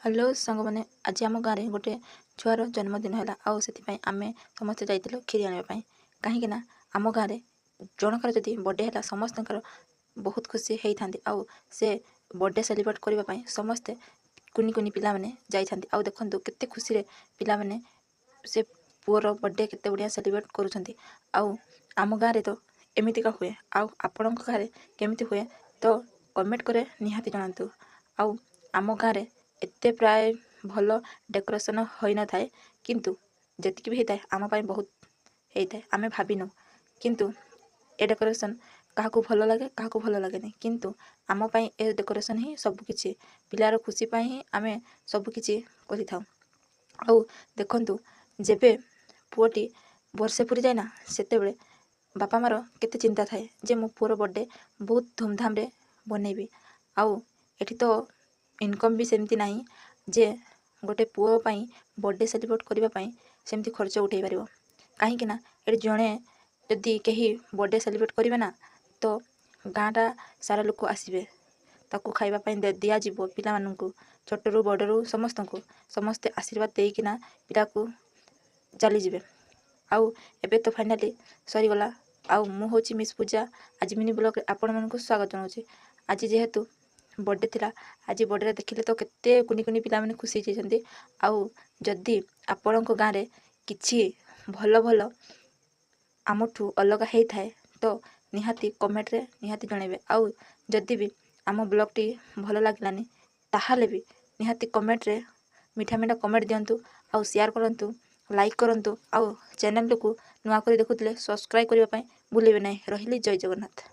Hello सांग मैंने आज आम गाँव में गोटे छुआर जन्मदिन है आउ आमे समस्ते जाइलु खीरी आने कहीं आम गाँव में जनकर जदि बर्थडे है समस्त बहुत खुशी होता आउ से बर्थडे सेलिब्रेट करने समस्ते कुनी कुनी पिला माने जाइथांती आउ देखंतु केते खुशी रे पिला माने से पुअर बर्थडे केते बढ़िया सेलिब्रेट करूछंती आउ आम गाँव में तो एमितिका हुए आउ आपणक गाँव में केमिति हुए तो कमेंट करे निहाती जणांतु आउ आम गाँव में एते प्राय भल डेकोरेशन होई न थाए किंतु जेतिक भी होता है आम पाई बहुत होता है आमे भाबिनु किंतु ए डेकोरेशन काहाकू भल लगे काहाकू भल लगे नहीं किंतु आम पाई ए डेकोरेशन ही सब किछि पिलार खुशी पाई ही आमे सब किछि करि थाउ आउ देखंतु जेबे पुओटी वर्षे पुरी जाए ना सेते बेले बापा मार केते चिंता थाए जे मो पुअर बर्थडे बहुत धूमधाम रे बनेबी आउ एठी तो इनकम भी सेमती नहीं जे गोटे पुओ पाई बर्थडे सेलिब्रेट करबा पाई सेमती खर्च उठे पारिबो काहे ना एठी जणे जदि केही बर्थडे सेलिब्रेट करिवे ना तो गाँटा सारा लोक आसबे ताकू खाइबा पाई दिया जीवो पिला माननकू छोटरू बड़रू समस्ते आशीर्वाद देकिना पिला को चली जिवे आउ एबे तो फाइनली सरीगला आउ मु होची मिस पूजा आज मिनी ब्लॉग आपण मानकू स्वागत जनाउची आज जेहेतु बर्थडे थिला आज बर्थडे देखिले तो केते कुनी कुनी पिला माने खुशी होइछन्ती आउ जदि आपणक गाँव रे किछि भल भल आमठू अलग हेई थाए तो निहाती कमेंट रे निहाती जणेबे आउ जदि भी आम ब्लॉग टी भल लागलानी ताहाले भी निहाती कमेंट रे मीठा मीठा कमेंट दियंतु आउ शेयर करंतु लाइक करंतु आउ चैनल को नुआ करी देखुतले सब्सक्राइब करबा पई भूलिबे नै रहिली जय जगन्नाथ।